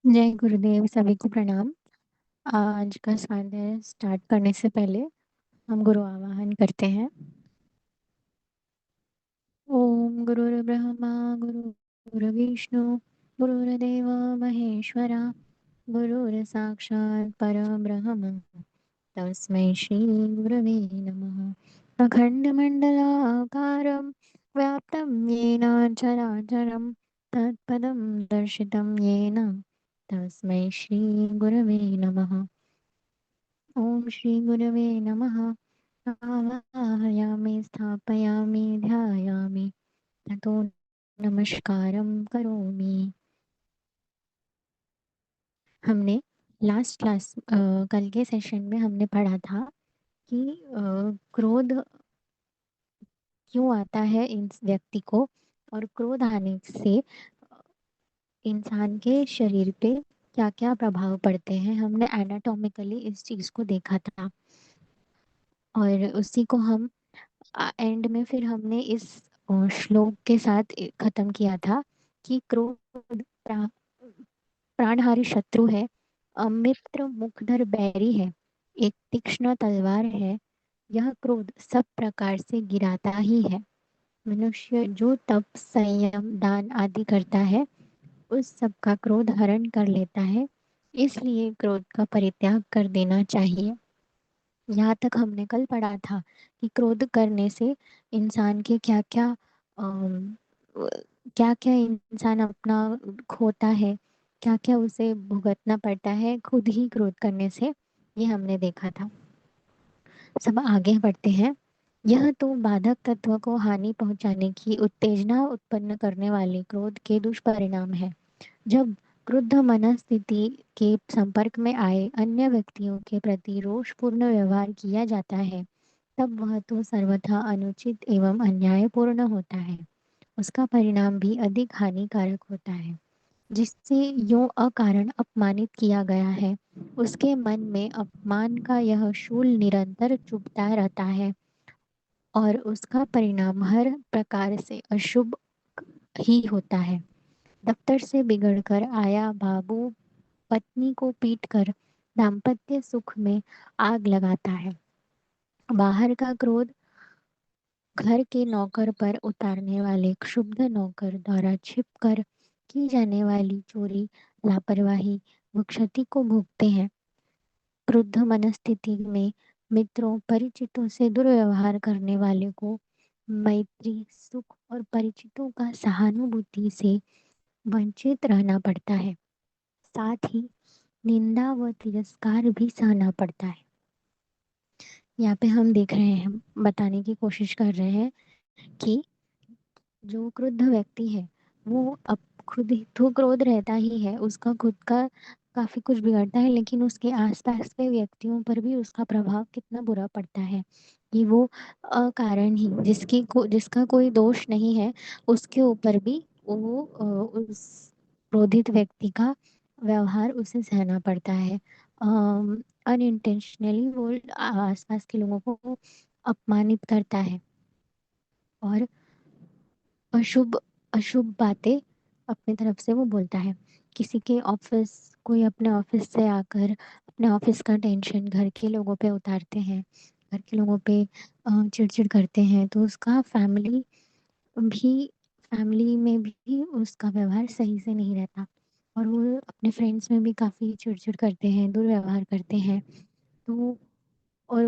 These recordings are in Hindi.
जय गुरुदेव, सभी को प्रणाम। आज का स्वाध्याय स्टार्ट करने से पहले हम गुरु आवाहन करते हैं। ओम गुरुर्ब्रह्मा गुरुर्विष्णु गुरुर्देव महेश्वरा गुरुर्साक्षात् परब्रह्म तस्मै श्री गुरवे नमः। अखण्डमण्डलाकारं व्याप्तं येन चराचरं तत्पदं दर्शितं येन तस्मै श्री गुरवे नमः। ओम श्री गुरवे नमः। आवाहयामि स्थापयामि ध्यायामि ततो नमस्कारं करोमि। हमने लास्ट क्लास कल के सेशन में हमने पढ़ा था कि क्रोध क्यों आता है इस व्यक्ति को, और क्रोध आने से इंसान के शरीर पे क्या क्या प्रभाव पड़ते हैं। हमने एनाटॉमिकली इस चीज को देखा था, और उसी को हम एंड में फिर हमने इस श्लोक के साथ खत्म किया था कि क्रोध प्राणहारी शत्रु है, अमित्र मुखधर बैरी है, एक तीक्ष्ण तलवार है। यह क्रोध सब प्रकार से गिराता ही है। मनुष्य जो तप संयम दान आदि करता है उस सब का क्रोध हरण कर लेता है। इसलिए क्रोध का परित्याग कर देना चाहिए। यहाँ तक हमने कल पढ़ा था कि क्रोध करने से इंसान के क्या क्या क्या क्या इंसान अपना खोता है, क्या क्या उसे भुगतना पड़ता है खुद ही क्रोध करने से। ये हमने देखा था। सब आगे बढ़ते हैं। यह तो बाधक तत्व को हानि पहुंचाने की उत्तेजना उत्पन्न करने वाले क्रोध के दुष्परिणाम है। जब क्रुद्ध मनस्थिति के संपर्क में आए अन्य व्यक्तियों के प्रति रोषपूर्ण व्यवहार किया जाता है, तब वह तो सर्वथा अनुचित एवं अन्यायपूर्ण होता है। उसका परिणाम भी अधिक हानिकारक होता है। जिससे यूं अकारण अपमानित किया गया है, उसके मन में अपमान का यह शूल निरंतर चुभता रहता है, और उसका परिणाम हर प्रकार से अशुभ ही होता है। दफ्तर से बिगड़कर आया बाबू पत्नी को पीटकर दाम्पत्य सुख में आग लगाता है। बाहर का क्रोध घर के नौकर पर उतारने वाले क्षुब्ध नौकर द्वारा छिपकर की जाने वाली चोरी, लापरवाही व क्षति को भोगते हैं। क्रुद्ध मनस्थिति में मित्रों परिचितों से दुर्व्यवहार करने वाले को मैत्री सुख और परिचितों का सहानुभूति से वंचित रहना पड़ता है। साथ ही निंदा व तिरस्कार भी सहना पड़ता है। यहाँ पे हम देख रहे हैं, बताने की कोशिश कर रहे हैं कि जो क्रुद्ध व्यक्ति है वो अब खुद ही तो क्रोध रहता ही है, उसका खुद का काफी कुछ बिगड़ता है, लेकिन उसके आसपास के व्यक्तियों पर भी उसका प्रभाव कितना बुरा पड़ता है कि वो अकारण ही जिसका कोई दोष नहीं है उसके ऊपर भी वो उस क्रोधित व्यक्ति का व्यवहार उसे सहना पड़ता है। अनइंटेंशनली वो आसपास के लोगों को अपमानित करता है, और अशुभ अशुभ बातें अपनी तरफ से वो बोलता है। किसी के ऑफिस कोई अपने ऑफिस से आकर अपने ऑफिस का टेंशन घर के लोगों पे उतारते हैं, घर के लोगों पे चिड़चिड़ करते हैं, तो उसका भी फैमिली में भी उसका व्यवहार सही से नहीं रहता, और वो अपने फ्रेंड्स में भी काफ़ी चिड़चिड़ करते हैं, दुर्व्यवहार करते हैं। तो और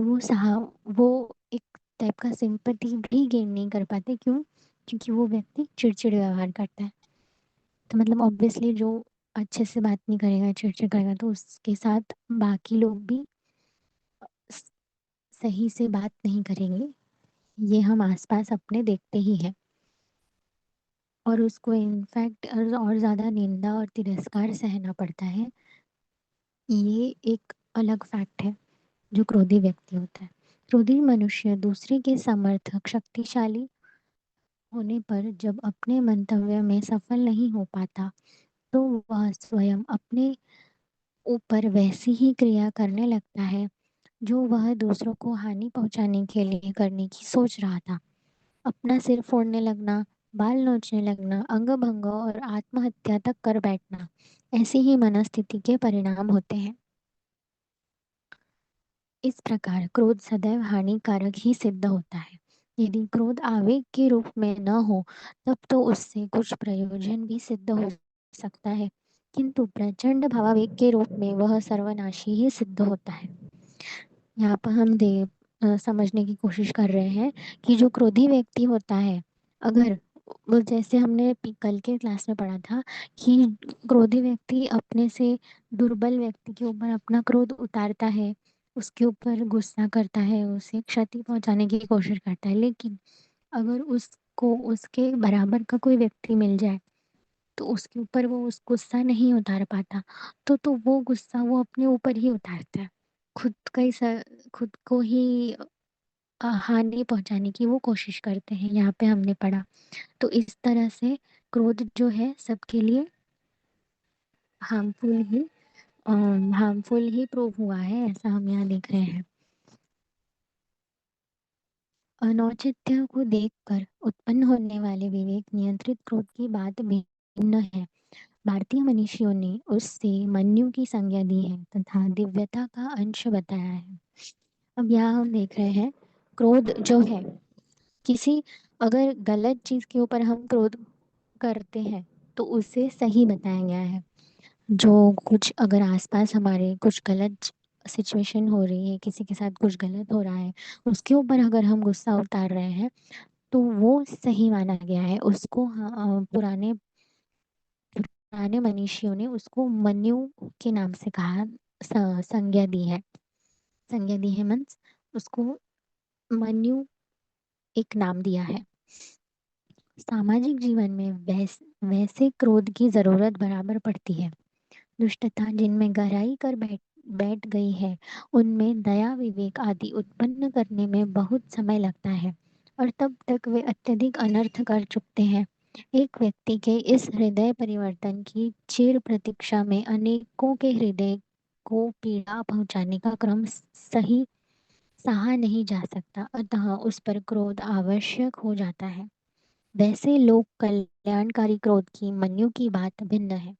वो एक टाइप का सिंपैथी भी गेन नहीं कर पाते। क्यों? क्योंकि वो व्यक्ति चिड़चिड़ व्यवहार करता है। तो मतलब ऑब्वियसली जो अच्छे से बात नहीं करेगा, चिड़चिड़ करेगा, तो उसके साथ बाकी लोग भी स- सही से बात नहीं करेंगे। ये हम आसपास अपने देखते ही हैं। और उसको इनफैक्ट और ज़्यादा निंदा और तिरस्कार सहना पड़ता है। ये एक अलग फैक्ट है जो क्रोधी व्यक्ति होता है। क्रोधी मनुष्य दूसरे के समर्थक शक्तिशाली होने पर जब अपने मंतव्य में सफल नहीं हो पाता, तो वह स्वयं अपने ऊपर वैसी ही क्रिया करने लगता है जो वह दूसरों को हानि पहुंचाने के लिए करने की सोच रहा था। अपना सिर फोड़ने लगना, बाल नोचने लगना, अंग भंग और आत्महत्या तक कर बैठना, ऐसी ही मनस्थिति के परिणाम होते हैं। इस प्रकार क्रोध सदैव हानिकारक ही सिद्ध होता है। यदि क्रोध आवेग के रूप में न हो, तब तो उससे कुछ प्रयोजन भी सिद्ध हो सकता है, किंतु प्रचंड भावावेग के रूप में वह सर्वनाशी ही सिद्ध होता है। यहाँ पर हम समझने की कोशिश कर रहे हैं कि जो क्रोधी व्यक्ति होता है, अगर वो जैसे हमने कल के क्लास में पढ़ा था कि क्रोधी व्यक्ति अपने से दुर्बल व्यक्ति के ऊपर अपना क्रोध उतारता है, उसके ऊपर गुस्सा करता है, उसे क्षति पहुंचाने की कोशिश करता है, लेकिन अगर उसको उसके बराबर का कोई व्यक्ति मिल जाए तो उसके ऊपर वो उस गुस्सा नहीं उतार पाता, तो वो गुस्सा वो अपने ऊपर ही उतारता है, खुद का ही खुद को ही हानि पहुंचाने की वो कोशिश करते हैं, यहाँ पे हमने पढ़ा। तो इस तरह से क्रोध जो है सबके लिए हार्मफुल ही हार्मफुल ही प्रूव हुआ है, ऐसा हम यहाँ देख रहे हैं। अनौचित्य को देखकर उत्पन्न होने वाले विवेक नियंत्रित क्रोध की बात भिन्न है। भारतीय मनीषियों ने उससे मन्यु की संज्ञा दी है तथा दिव्यता का अंश बताया है। अब यहाँ हम देख रहे हैं क्रोध जो है, किसी अगर गलत चीज के ऊपर हम क्रोध करते हैं तो उसे सही बताया गया है। जो कुछ अगर आसपास हमारे कुछ गलत सिचुएशन हो रही है, किसी के साथ कुछ गलत हो रहा है, उसके ऊपर अगर हम गुस्सा उतार रहे हैं तो वो सही माना गया है। उसको पुराने मनीषियों ने उसको मन्यु के नाम से कहा, संज्ञा दी है। संज्ञा दी है मीन्स उसको मन्यु एक नाम दिया है। सामाजिक जीवन में वैसे क्रोध की जरूरत बराबर पड़ती है। दुष्टता जिनमें गहराई कर बैठ गई है, उनमें दया विवेक आदि उत्पन्न करने में बहुत समय लगता है और तब तक वे अत्यधिक अनर्थ कर चुकते हैं। एक व्यक्ति के इस हृदय परिवर्तन की चिर प्रतीक्षा में अनेकों के हृदय को पीड़ा पहुंचाने का क्रम सही सहा नहीं जा सकता, अतः उस पर क्रोध आवश्यक हो जाता है। वैसे लोक कल्याणकारी क्रोध की मन्यु की बात भिन्न है।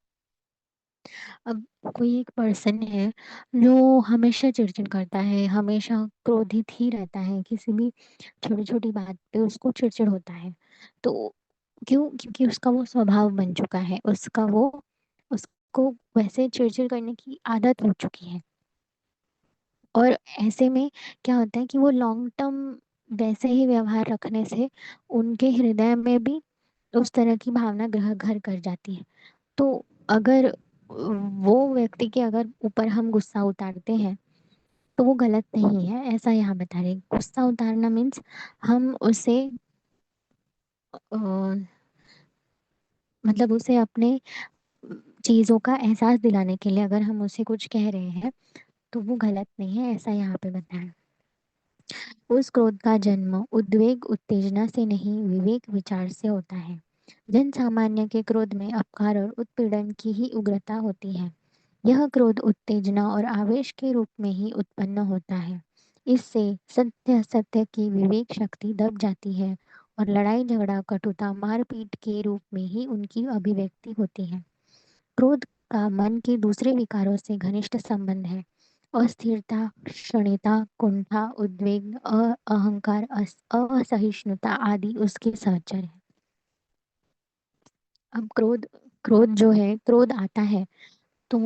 अब कोई एक पर्सन है जो हमेशा चिड़चिड़ करता है, हमेशा क्रोधित ही रहता है, किसी भी छोटी छोटी बात पे उसको चिड़चिड़ होता है। तो क्यों? क्योंकि उसका वो स्वभाव बन चुका है, उसको वैसे चिड़चिड़ करने की आदत हो चुकी है। और ऐसे में क्या होता है कि वो लॉन्ग टर्म वैसे ही व्यवहार रखने से उनके हृदय में भी उस तरह की भावना ग्रह घर कर जाती है। तो अगर वो व्यक्ति के अगर ऊपर हम गुस्सा उतारते हैं तो वो गलत नहीं है, ऐसा यहाँ बता रहे। गुस्सा उतारना मीन्स हम उसे अ, मतलब उसे अपने चीजों का एहसास दिलाने के लिए अगर हम उसे कुछ कह रहे हैं तो वो गलत नहीं है, ऐसा यहाँ पे बताया। उस क्रोध का जन्म उद्वेग उत्तेजना से नहीं, विवेक विचार से होता है। जन सामान्य के क्रोध में अपकार और उत्पीड़न की ही उग्रता होती है। यह क्रोध उत्तेजना और आवेश के रूप में ही उत्पन्न होता है। इससे सत्य सत्य की विवेक शक्ति दब जाती है और लड़ाई झगड़ा कटुता मारपीट के रूप में ही उनकी अभिव्यक्ति होती है। क्रोध का मन के दूसरे विकारों से घनिष्ठ संबंध है। अस्थिरता, क्षणिकता, कुंठा, उद्वेग, अहंकार, असहिष्णुता आदि उसके सहचर है। अब क्रोध जो है, क्रोध आता है तो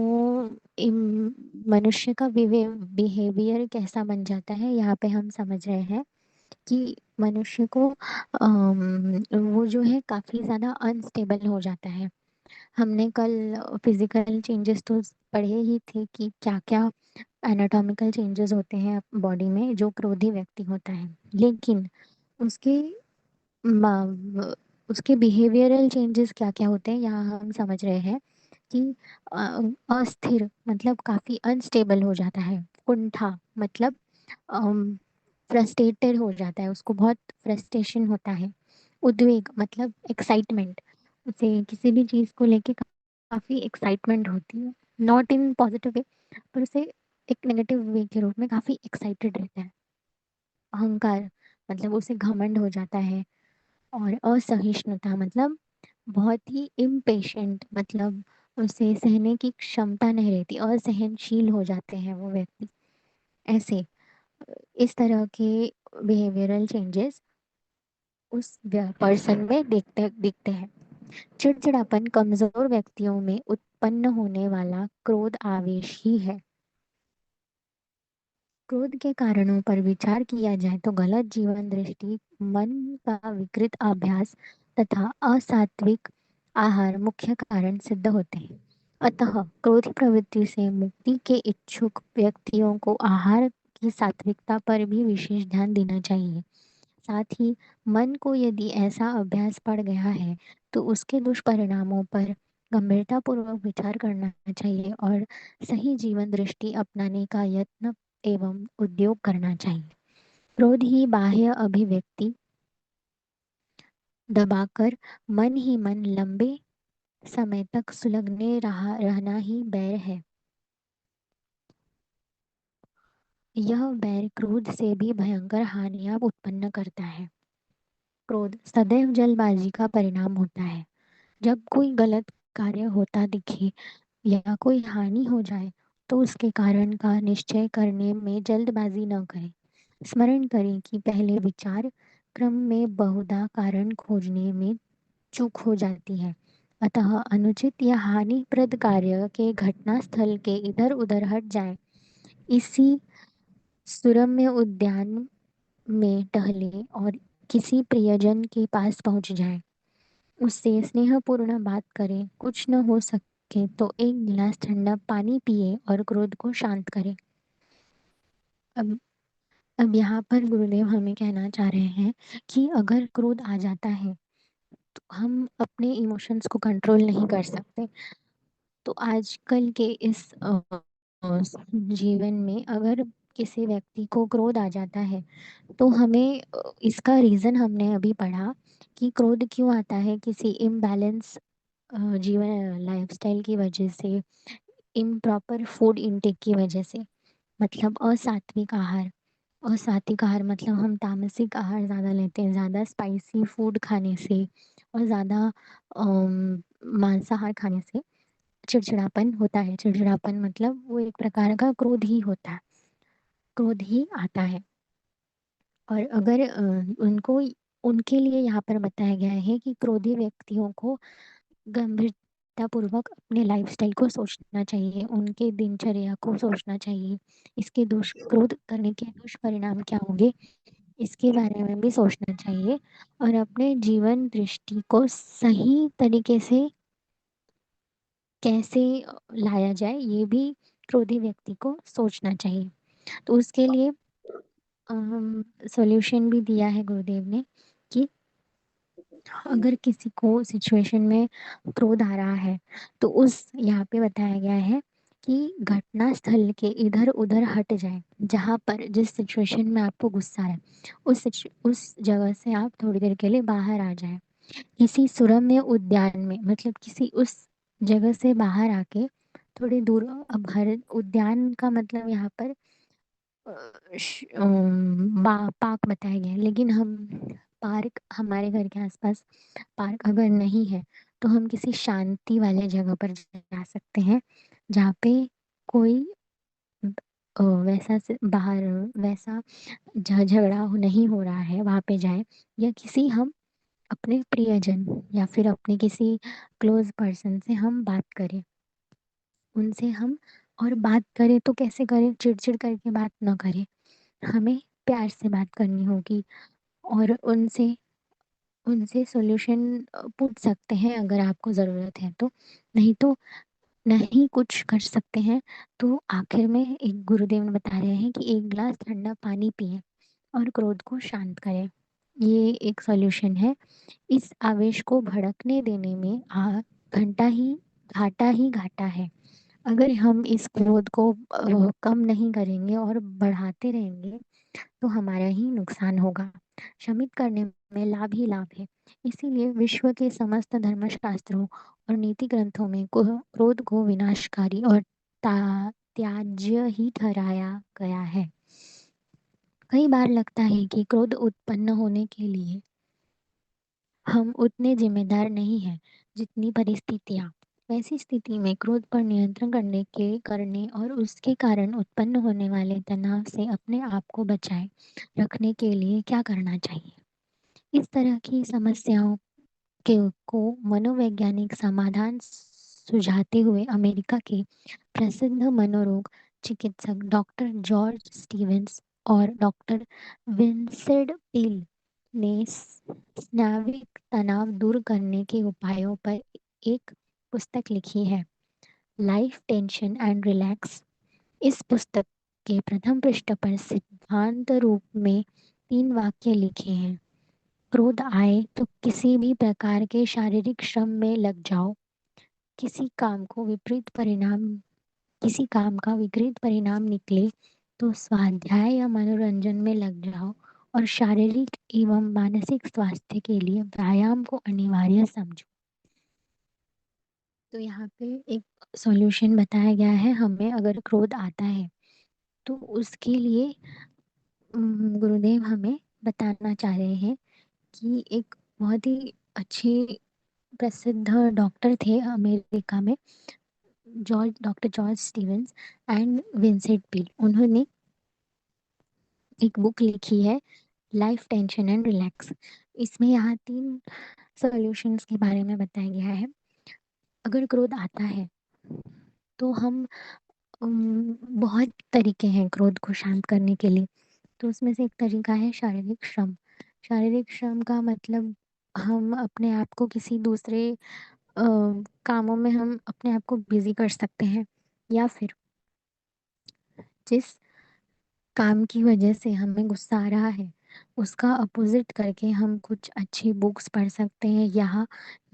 मनुष्य का बिहेवियर कैसा बन जाता है, यहाँ पे हम समझ रहे हैं कि मनुष्य को वो जो है काफी ज्यादा अनस्टेबल हो जाता है। हमने कल फिजिकल चेंजेस तो पढ़े ही थे कि क्या क्या एनाटॉमिकल चेंजेस होते हैं बॉडी में जो क्रोधी व्यक्ति होता है, लेकिन उसके मा- उसके बिहेवियरल चेंजेस क्या क्या होते हैं यहाँ हम समझ रहे हैं कि अस्थिर मतलब काफी अनस्टेबल हो जाता है। कुंठा मतलब फ्रस्ट्रेटेड हो जाता है, उसको बहुत फ्रस्ट्रेशन होता है। उद्वेग मतलब एक्साइटमेंट, उसे किसी भी चीज को लेके काफी एक्साइटमेंट होती है, नॉट इन पॉजिटिव वे, पर उसे एक नेगेटिव वे के रूप में काफी एक्साइटेड रहता है। अहंकार मतलब उसे घमंड हो जाता है। और असहिष्णुता मतलब बहुत ही इम्पेशेंट, मतलब उसे सहने की क्षमता नहीं रहती, असहनशील हो जाते हैं वो व्यक्ति। ऐसे इस तरह के बिहेवियरल चेंजेस उस पर्सन में दिखते दिखते हैं। चिड़चिड़ापन कमजोर व्यक्तियों में उत्पन्न होने वाला क्रोध आवेश ही है। क्रोध के कारणों पर विचार किया जाए तो गलत जीवन दृष्टि, मन का विकृत अभ्यास तथा असात्विक आहार मुख्य कारण सिद्ध होते हैं। अतः क्रोध प्रवृत्ति से मुक्ति के इच्छुक व्यक्तियों को आहार की सात्विकता पर भी विशेष ध्यान देना चाहिए। साथ ही मन को यदि ऐसा अभ्यास पड़ गया है तो उसके दुष्परिणामों पर गंभीरतापूर्वक विचार करना चाहिए और सही जीवन दृष्टि अपनाने का यत्न एवं उद्योग करना चाहिए। क्रोध ही बाह्य अभिव्यक्ति दबाकर मन ही मन लंबे समय तक सुलगने रहा रहना ही बैर है। यह बैर क्रोध से भी भयंकर हानियां उत्पन्न करता है। क्रोध सदैव जल्दबाजी का परिणाम होता है। जब कोई गलत कार्य होता दिखे या कोई हानि हो जाए तो उसके कारण का निश्चय करने में जल्दबाजी न करें। स्मरण करें कि पहले विचार क्रम में बहुधा कारण खोजने में चूक हो जाती है। अतः अनुचित या हानिप्रद कार्य के घटना स्थल के इधर उधर हट जाए। इसी सुरम्य उद्यान में टहले और किसी प्रियजन के पास पहुंच जाए, उससे स्नेहपूर्ण बात करें, कुछ न हो सके तो एक गिलास ठंडा पानी पिए और क्रोध को शांत करें। अब अब यहाँ पर गुरुदेव हमें कहना चाह रहे हैं कि अगर क्रोध आ जाता है तो हम अपने इमोशंस को कंट्रोल नहीं कर सकते। तो आजकल के इस जीवन में अगर किसी व्यक्ति को क्रोध आ जाता है तो हमें इसका रीज़न हमने अभी पढ़ा कि क्रोध क्यों आता है, किसी इम्बैलेंस जीवन लाइफस्टाइल की वजह से, इम्प्रॉपर फूड इनटेक की वजह से, मतलब असात्विक आहार। असात्विक आहार मतलब हम तामसिक आहार ज़्यादा लेते हैं, ज़्यादा स्पाइसी फूड खाने से और ज़्यादा मांसाहार खाने से चिड़चिड़ापन होता है। चिड़चिड़ापन मतलब वो एक प्रकार का क्रोध ही होता है, क्रोध ही आता है। और अगर उनको उनके लिए यहाँ पर बताया गया है कि क्रोधी व्यक्तियों को गंभीरतापूर्वक अपने लाइफस्टाइल को सोचना चाहिए, उनके दिनचर्या को सोचना चाहिए। इसके क्रोध करने के दुष्परिणाम क्या होंगे, इसके बारे में भी सोचना चाहिए और अपने जीवन दृष्टि को सही तरीके से कैसे लाया जाए ये भी क्रोधी व्यक्ति को सोचना चाहिए। तो उसके लिए सॉल्यूशन भी दिया है गुरुदेव ने कि अगर किसी को सिचुएशन में क्रोध आ रहा है तो उस यहाँ पे बताया गया है कि घटना स्थल के इधर उधर हट जाए। जहाँ पर जिस सिचुएशन में आपको गुस्सा है उस जगह से आप थोड़ी देर के लिए बाहर आ जाए, किसी सुरम्य उद्यान में, मतलब किसी उस जगह से बाहर आके थोड़ी दूर। अब हर उद्यान का मतलब यहाँ पर पार्क बताया गया है, लेकिन हम पार्क हमारे घर के आसपास पार्क अगर नहीं है तो हम किसी शांति वाले जगह पर जा सकते हैं जहाँ पे कोई वैसा से बाहर वैसा जहाँ नहीं हो रहा है वहाँ पे जाए, या किसी हम अपने प्रियजन या फिर अपने किसी क्लोज पर्सन से हम बात करें, उनसे हम। और बात करें तो कैसे करें, चिड़चिड़ करके बात ना करें, हमें प्यार से बात करनी होगी और उनसे उनसे सॉल्यूशन पूछ सकते हैं अगर आपको ज़रूरत है तो। नहीं तो नहीं कुछ कर सकते हैं तो आखिर में एक गुरुदेव ने बता रहे हैं कि एक गिलास ठंडा पानी पिए और क्रोध को शांत करें। ये एक सॉल्यूशन है। इस आवेश को भड़कने देने में घंटा ही घाटा है। अगर हम इस क्रोध को कम नहीं करेंगे और बढ़ाते रहेंगे तो हमारा ही नुकसान होगा। शमित करने में लाभ ही लाभ है। इसीलिए विश्व के समस्त धर्मशास्त्रों और नीति ग्रंथों में क्रोध को विनाशकारी और त्याज्य ही ठहराया गया है। कई बार लगता है कि क्रोध उत्पन्न होने के लिए हम उतने जिम्मेदार नहीं हैं जितनी परिस्थितियाँ। वैसी स्थिति में क्रोध पर नियंत्रण करने और उसके कारण उत्पन्न होने वाले तनाव से अपने आप को बचाए रखने के लिए क्या करना चाहिए? इस तरह की समस्याओं के को मनोवैज्ञानिक समाधान सुझाते हुए अमेरिका के प्रसिद्ध मनोरोग चिकित्सक डॉक्टर जॉर्ज स्टीवेंस और डॉक्टर विंसेंट पील ने स्नाविक तनाव दूर करने के उपायों पर एक पुस्तक लिखी है, लाइफ टेंशन एंड रिलैक्स। इस पुस्तक के प्रथम पृष्ठ पर सिद्धांत रूप में 3 वाक्य लिखे हैं। क्रोध आए तो किसी भी प्रकार के शारीरिक श्रम में लग जाओ। किसी काम को विपरीत परिणाम किसी काम का विपरीत परिणाम निकले तो स्वाध्याय या मनोरंजन में लग जाओ और शारीरिक एवं मानसिक स्वास्थ्य के लिए व्यायाम को अनिवार्य समझो। तो यहाँ पे एक सॉल्यूशन बताया गया है हमें अगर क्रोध आता है तो उसके लिए गुरुदेव हमें बताना चाह रहे हैं कि एक बहुत ही अच्छी प्रसिद्ध डॉक्टर थे अमेरिका में, doctor George Stevens and Vincent Peale. उन्होंने एक बुक लिखी है, लाइफ टेंशन एंड रिलैक्स। इसमें यहाँ 3 सॉल्यूशंस के बारे में बताया गया है। अगर क्रोध आता है तो हम बहुत तरीके हैं क्रोध को शांत करने के लिए। तो उसमें से एक तरीका है शारीरिक श्रम। शारीरिक श्रम का मतलब हम अपने आप को किसी दूसरे कामों में हम अपने आप को बिजी कर सकते हैं, या फिर जिस काम की वजह से हमें गुस्सा आ रहा है उसका अपोजिट करके हम कुछ अच्छी बुक्स पढ़ सकते हैं,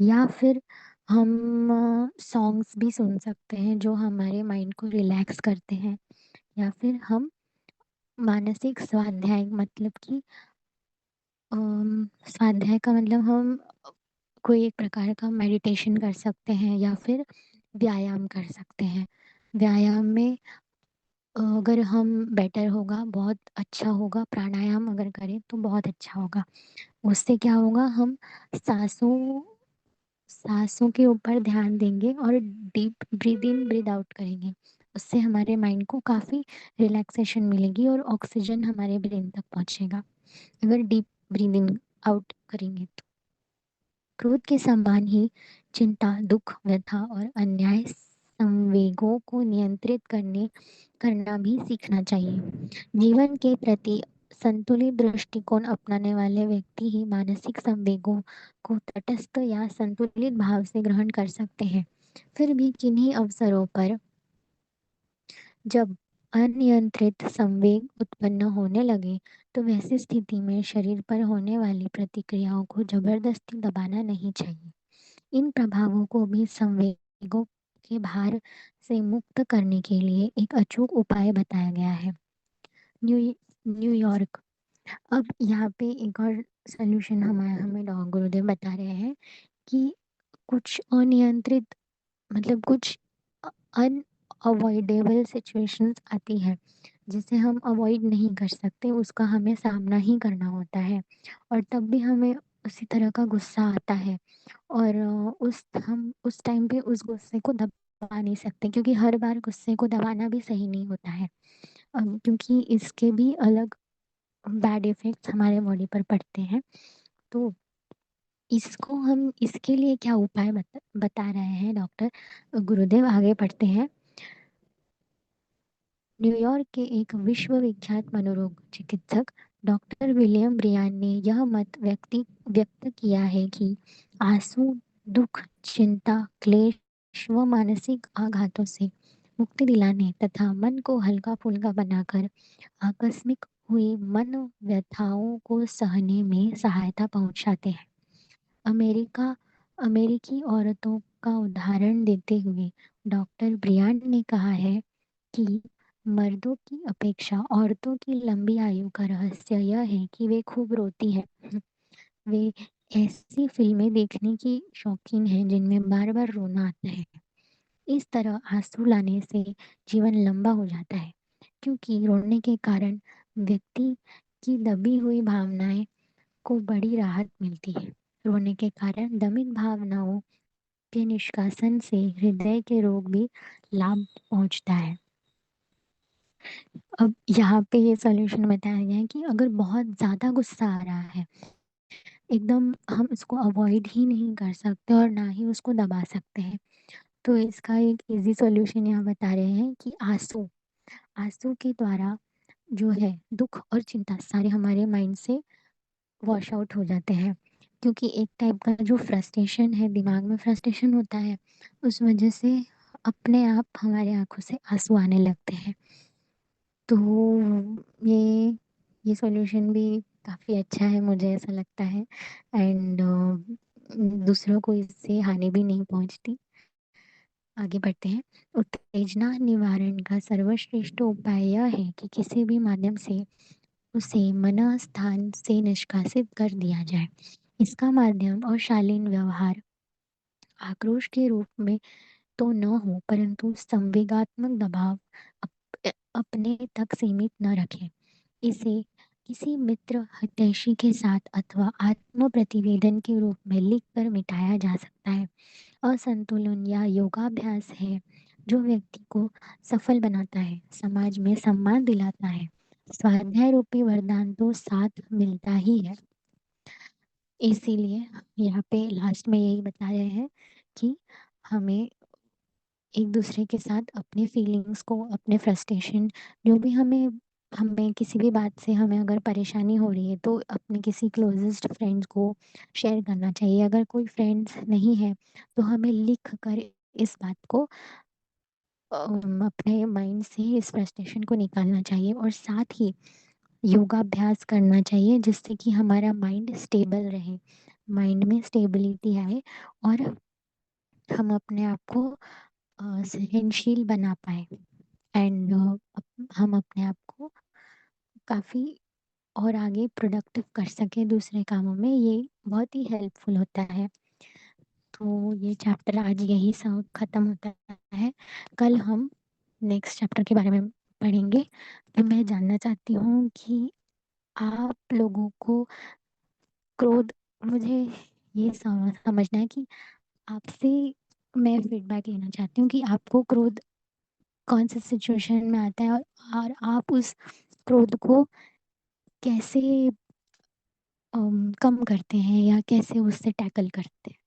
या फिर हम सॉन्ग्स भी सुन सकते हैं जो हमारे माइंड को रिलैक्स करते हैं, या फिर हम मानसिक स्वाध्याय मतलब कि स्वाध्याय का मतलब हम कोई एक प्रकार का मेडिटेशन कर सकते हैं या फिर व्यायाम कर सकते हैं। व्यायाम में अगर हम बेटर होगा, बहुत अच्छा होगा, प्राणायाम अगर करें तो बहुत अच्छा होगा। उससे क्या होगा, हम सांसों सांसों के ऊपर ध्यान देंगे और deep breathe in breathe out करेंगे। उससे हमारे माइंड को काफ़ी रिलैक्सेशन मिलेगी और ऑक्सीजन हमारे ब्रेन तक पहुंचेगा अगर डीप ब्रीदिंग आउट करेंगे तो। क्रोध के समान ही चिंता, दुख, व्यथा और अन्याय संवेगों को नियंत्रित करना भी सीखना चाहिए। जीवन के प्रति संतुलित दृष्टिकोण अपनाने वाले व्यक्ति ही मानसिक संवेगों को तटस्थ या संतुलित भाव से ग्रहण कर सकते हैं। फिर भी किन्हीं अवसरों पर जब अनियंत्रित संवेग उत्पन्न होने लगे तो वैसी स्थिति में शरीर पर होने वाली प्रतिक्रियाओं को जबरदस्ती दबाना नहीं चाहिए। इन प्रभावों को भी संवेगों के भार से मुक्त करने के लिए एक अचूक उपाय बताया गया है, न्यू न्यूयॉर्क। अब यहाँ पे एक और सॉल्यूशन हमारे हमें गुरुदेव बता रहे हैं कि कुछ अनियंत्रित मतलब कुछ अनअवॉइडेबल सिचुएशंस आती है जिसे हम अवॉइड नहीं कर सकते, उसका हमें सामना ही करना होता है। और तब भी हमें उसी तरह का गुस्सा आता है और हम उस टाइम पे उस गुस्से को दबा नहीं सकते, क्योंकि हर बार गुस्से को दबाना भी सही नहीं होता है। क्योंकि इसके भी अलग बैड इफेक्ट्स हमारे बॉडी पर पड़ते हैं। तो इसके लिए क्या उपाय बता रहे हैं डॉक्टर गुरुदेव, आगे पढ़ते हैं। न्यूयॉर्क के एक विश्वविख्यात मनोरोग चिकित्सक डॉक्टर विलियम ब्रियान ने यह मत व्यक्त किया है कि आंसू, दुख, चिंता, क्लेश व मानसिक आघातों से मुक्ति दिलाने तथा मन को हल्का फुल्का बनाकर आकस्मिक हुई मन व्यथाओं को सहने में सहायता पहुंचाते हैं। अमेरिका अमेरिकी औरतों का उदाहरण देते हुए डॉक्टर ब्रियान ने कहा है कि मर्दों की अपेक्षा औरतों की लंबी आयु का रहस्य यह है कि वे खूब रोती हैं। वे ऐसी फिल्में देखने की शौकीन हैं जिनमें बार बार रोना आता है। इस तरह आंसू लाने से जीवन लंबा हो जाता है, क्योंकि रोने के कारण व्यक्ति की दबी हुई भावनाएं को बड़ी राहत मिलती है। रोने के कारण दमित भावनाओं के निष्कासन से हृदय के रोग भी लाभ पहुंचता है। अब यहाँ पे ये सॉल्यूशन बताया गया है कि अगर बहुत ज़्यादा गुस्सा आ रहा है, एकदम हम इसको अवॉइड ही नहीं कर सकते और ना ही उसको दबा सकते हैं, तो इसका एक ईज़ी सॉल्यूशन यहाँ बता रहे हैं कि आँसू आँसू के द्वारा जो है दुःख और चिंता सारे हमारे माइंड से वॉश आउट हो जाते हैं। क्योंकि एक टाइप का जो फ्रस्ट्रेशन है, दिमाग में फ्रस्ट्रेशन होता है, उस वजह से अपने आप हमारे आँखों से आँसू आने लगते हैं। तो ये ये सॉल्यूशन भी काफ़ी अच्छा है, मुझे ऐसा लगता है। एंड दूसरों को इससे हानि भी नहीं पहुँचती। आगे बढ़ते हैं। उत्तेजना निवारण का सर्वश्रेष्ठ उपाय यह है कि किसी भी माध्यम से उसे मनःस्थान से निष्कासित कर दिया जाए। इसका माध्यम और शालीन व्यवहार आक्रोश के रूप में तो न हो, परंतु संवेगात्मक दबाव अपने तक सीमित न रखें। इसे किसी मित्र हितैषी के साथ अथवा आत्म प्रतिवेदन के रूप में लिखकर मिटाया जा सकता है। असंतुलन या योगाभ्यास है जो व्यक्ति को सफल बनाता है, समाज में सम्मान दिलाता है। स्वाध्याय रूपी वरदान तो साथ मिलता ही है। इसीलिए यहाँ पे लास्ट में यही बता रहे हैं कि हमें एक दूसरे के साथ अपने फीलिंग्स को, अपने फ्रस्ट्रेशन, जो भी हमें हमें किसी भी बात से हमें अगर परेशानी हो रही है तो अपने किसी क्लोजेस्ट फ्रेंड्स को शेयर करना चाहिए। अगर कोई फ्रेंड्स नहीं है तो हमें लिख कर इस बात को अपने माइंड से इस फ्रस्ट्रेशन को निकालना चाहिए और साथ ही योगाभ्यास करना चाहिए जिससे कि हमारा माइंड स्टेबल रहे, माइंड में स्टेबिलिटी आए और हम अपने आप को सहनशील बना पाए। एंड हम अपने आप को काफ़ी और आगे प्रोडक्टिव कर सकें दूसरे कामों में, ये बहुत ही हेल्पफुल होता है। तो ये चैप्टर आज यही सब ख़त्म होता है। कल हम नेक्स्ट चैप्टर के बारे में पढ़ेंगे। तो मैं जानना चाहती हूँ कि आप लोगों को क्रोध, मुझे ये समझना है कि आपसे मैं फीडबैक लेना चाहती हूँ कि आपको क्रोध कौन से सिचुएशन में आता है और आप उस क्रोध को कैसे कम करते हैं या कैसे उससे टैकल करते हैं?